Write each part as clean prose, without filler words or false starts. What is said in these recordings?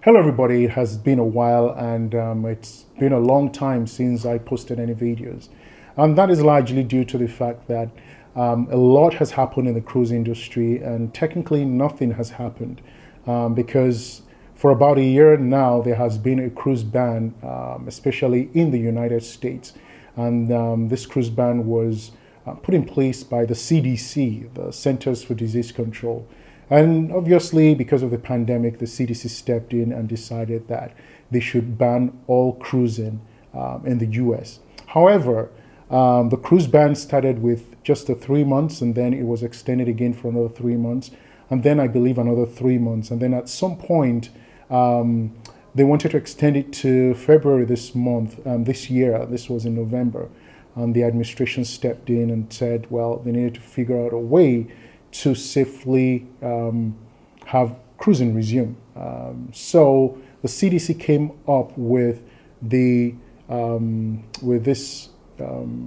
Hello everybody, it has been a while and it's been a long time since I posted any videos. And that is largely due to the fact that a lot has happened in the cruise industry and technically nothing has happened because for about a year now there has been a cruise ban, especially in the United States. And this cruise ban was put in place by the CDC, the Centers for Disease Control. And obviously, because of the pandemic, the CDC stepped in and decided that they should ban all cruising in the US. However, the cruise ban started with just the 3 months, and then it was extended again for another 3 months, and then I believe another 3 months. And then at some point, they wanted to extend it to February this month, this year. This was in November. And the administration stepped in and said, well, they needed to figure out a way to safely have cruising resume. So the CDC came up with the this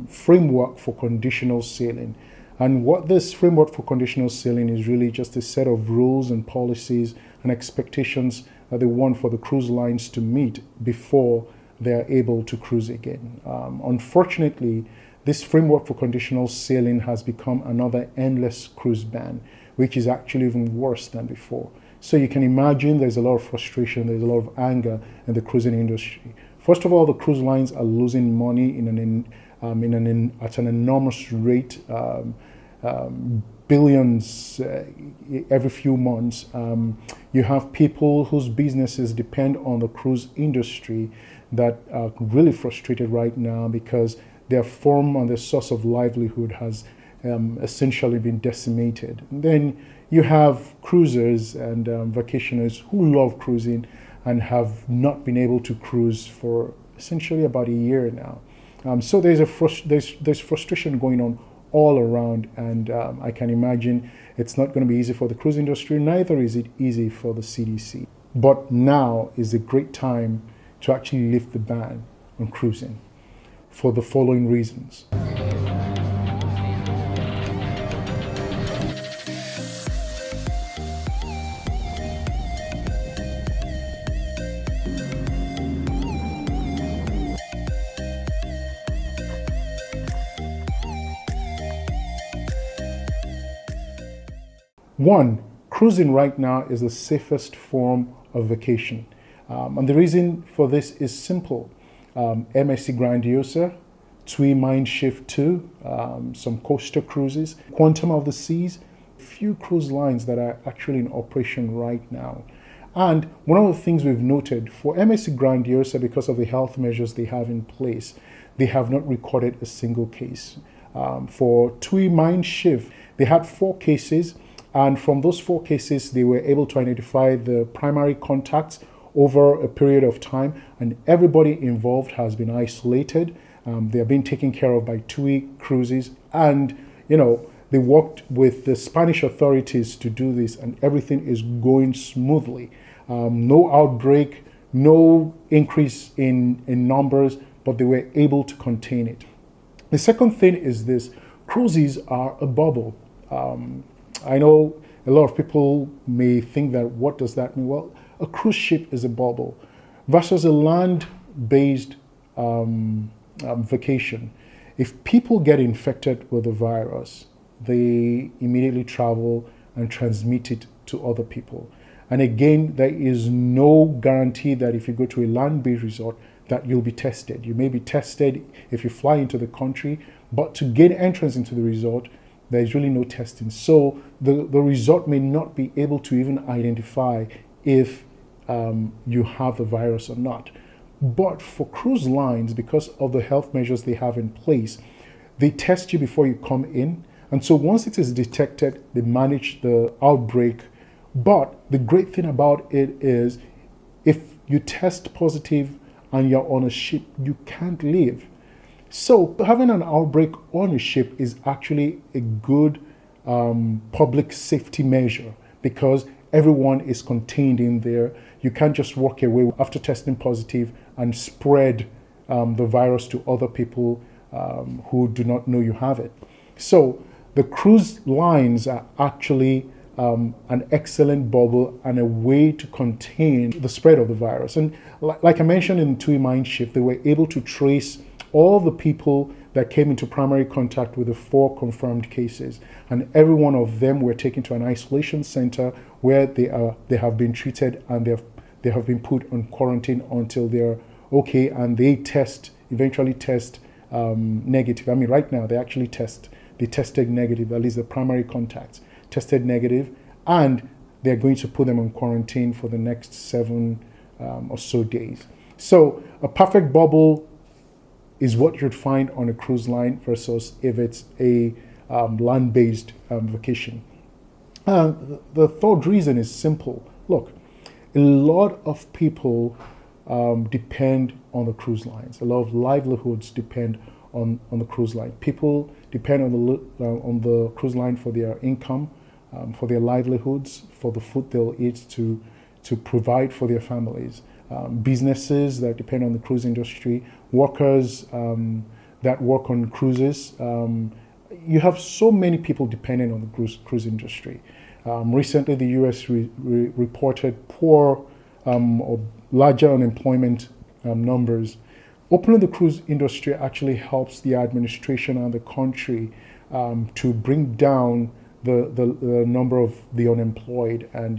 framework for conditional sailing. And what this framework for conditional sailing is really just a set of rules and policies and expectations that they want for the cruise lines to meet before they are able to cruise again. Unfortunately, this framework for conditional sailing has become another endless cruise ban, which is actually even worse than before. So you can imagine there's a lot of frustration, there's a lot of anger in the cruising industry. First of all, the cruise lines are losing money at an enormous rate, billions every few months. You have people whose businesses depend on the cruise industry that are really frustrated right now because their form and their source of livelihood has essentially been decimated. And then you have cruisers and vacationers who love cruising and have not been able to cruise for essentially about a year now. So there's frustration going on all around, and I can imagine it's not going to be easy for the cruise industry, neither is it easy for the CDC. But now is a great time to actually lift the ban on cruising for the following reasons. One, cruising right now is the safest form of vacation. And the reason for this is simple. MSC Grandiosa, TUI Mindshift 2, some coaster cruises, Quantum of the Seas, few cruise lines that are actually in operation right now. And one of the things we've noted for MSC Grandiosa, because of the health measures they have in place, they have not recorded a single case. For TUI Mindshift, they had 4 cases, and from those 4 cases, they were able to identify the primary contacts over a period of time, and everybody involved has been isolated. They are being taken care of by TUI Cruises, and they worked with the Spanish authorities to do this, and everything is going smoothly. No outbreak, no increase in numbers, but they were able to contain it. The second thing is this: cruises are a bubble. I know a lot of people may think that, what does that mean? Well, a cruise ship is a bubble versus a land-based vacation. If people get infected with the virus, they immediately travel and transmit it to other people. And again, there is no guarantee that if you go to a land-based resort that you'll be tested. You may be tested if you fly into the country, but to gain entrance into the resort, there is really no testing. So the resort may not be able to even identify if you have the virus or not. But for cruise lines, because of the health measures they have in place, they test you before you come in. And so once it is detected, they manage the outbreak. But the great thing about it is if you test positive and you're on a ship, you can't leave. So having an outbreak on a ship is actually a good public safety measure because everyone is contained in there. You can't just walk away after testing positive and spread the virus to other people who do not know you have it. So the cruise lines are actually an excellent bubble and a way to contain the spread of the virus. And like I mentioned in TUI Mindshift, they were able to trace all the people that came into primary contact with the 4 confirmed cases, and every one of them were taken to an isolation center where they have been treated, and they have been put on quarantine until they're okay, and they eventually test negative. I mean, right now they tested negative, at least the primary contacts tested negative, and they're going to put them on quarantine for the next 7 or so days. So a perfect bubble is what you'd find on a cruise line versus if it's a land-based vacation. The third reason is simple. Look, a lot of people depend on the cruise lines. A lot of livelihoods depend on the cruise line. People depend on the cruise line for their income, for their livelihoods, for the food they'll eat to provide for their families. Businesses that depend on the cruise industry, workers that work on cruises. You have so many people depending on the cruise industry. Recently, the U.S. reported poor or larger unemployment numbers. Opening the cruise industry actually helps the administration and the country to bring down the number of the unemployed and,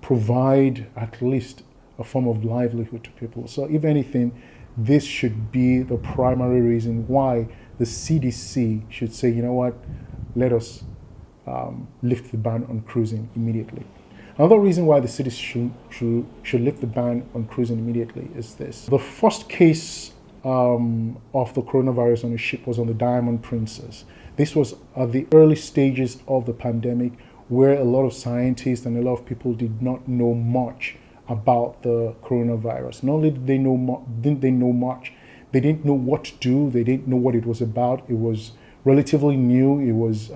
provide at least a form of livelihood to people. So if anything, this should be the primary reason why the CDC should say, you know what, let us lift the ban on cruising immediately. Another reason why the city should lift the ban on cruising immediately is this. The first case of the coronavirus on a ship was on the Diamond Princess. This was at the early stages of the pandemic, where a lot of scientists and a lot of people did not know much about the coronavirus. Not only didn't they know much, they didn't know what to do, they didn't know what it was about. It was relatively new. It was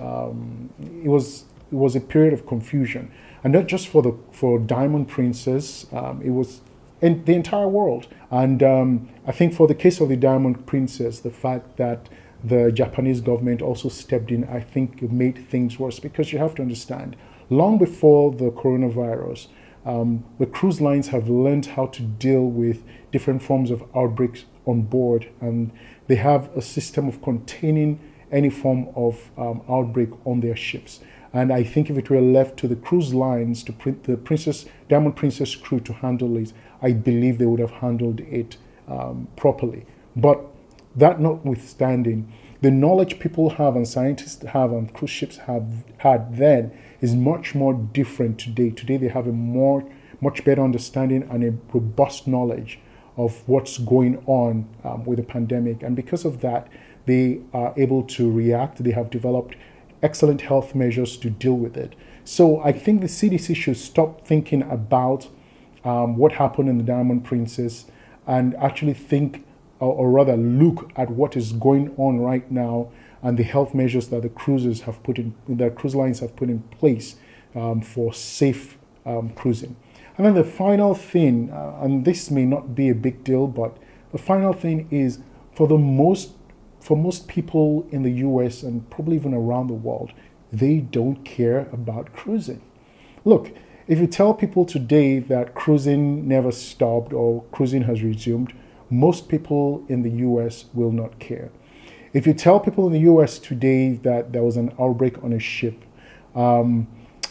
a period of confusion. And not just for Diamond Princess, it was in the entire world. And I think for the case of the Diamond Princess, the fact that the Japanese government also stepped in, I think it made things worse, because you have to understand, long before the coronavirus, the cruise lines have learned how to deal with different forms of outbreaks on board, and they have a system of containing any form of outbreak on their ships. And I think if it were left to the cruise lines, to the Diamond Princess crew to handle it, I believe they would have handled it properly. But that notwithstanding, the knowledge people have and scientists have and cruise ships have had then is much more different today. Today they have a much better understanding and a robust knowledge of what's going on with the pandemic. And because of that, they are able to react. They have developed excellent health measures to deal with it. So I think the CDC should stop thinking about what happened in the Diamond Princess and actually think, or rather look at what is going on right now and the health measures that the cruise lines have put in place for safe cruising. And then the final thing, and this may not be a big deal, but the final thing is for most people in the US and probably even around the world, they don't care about cruising. Look, if you tell people today that cruising never stopped or cruising has resumed, most people in the US will not care. If you tell people in the US today that there was an outbreak on a ship,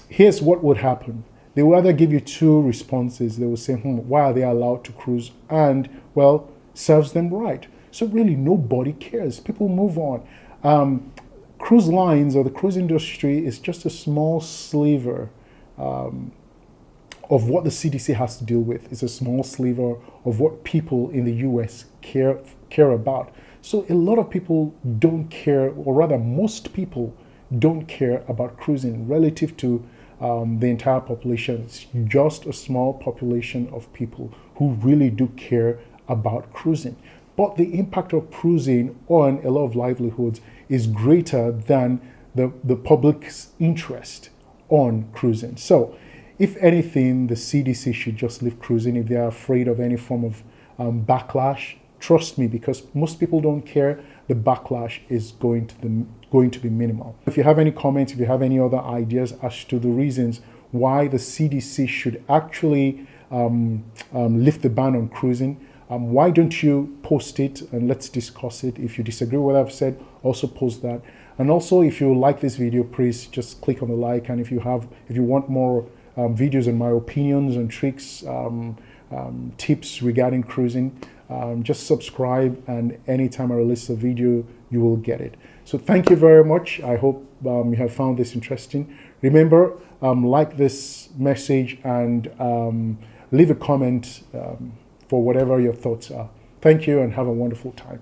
here's what would happen. They will either give you two responses. They will say, why are they allowed to cruise? And, well, serves them right. So really, nobody cares. People move on. Cruise lines or the cruise industry is just a small sliver of what the CDC has to deal with. It's a small sliver of what people in the US care about. So a lot of people don't care, or rather most people don't care about cruising relative to the entire population. It's just a small population of people who really do care about cruising. But the impact of cruising on a lot of livelihoods is greater than the public's interest on cruising. So if anything, the CDC should just leave cruising. If they are afraid of any form of backlash, Trust me, because most people don't care. The backlash is going to be minimal. If you have any comments, if you have any other ideas as to the reasons why the CDC should actually lift the ban on cruising, why don't you post it and let's discuss it. If you disagree with what I've said, also post that. And also, if you like this video, please just click on the like. And if you want more videos on my opinions and tricks, tips regarding cruising, just subscribe, and anytime I release a video, you will get it. So thank you very much. I hope you have found this interesting. Remember, like this message and leave a comment for whatever your thoughts are. Thank you and have a wonderful time.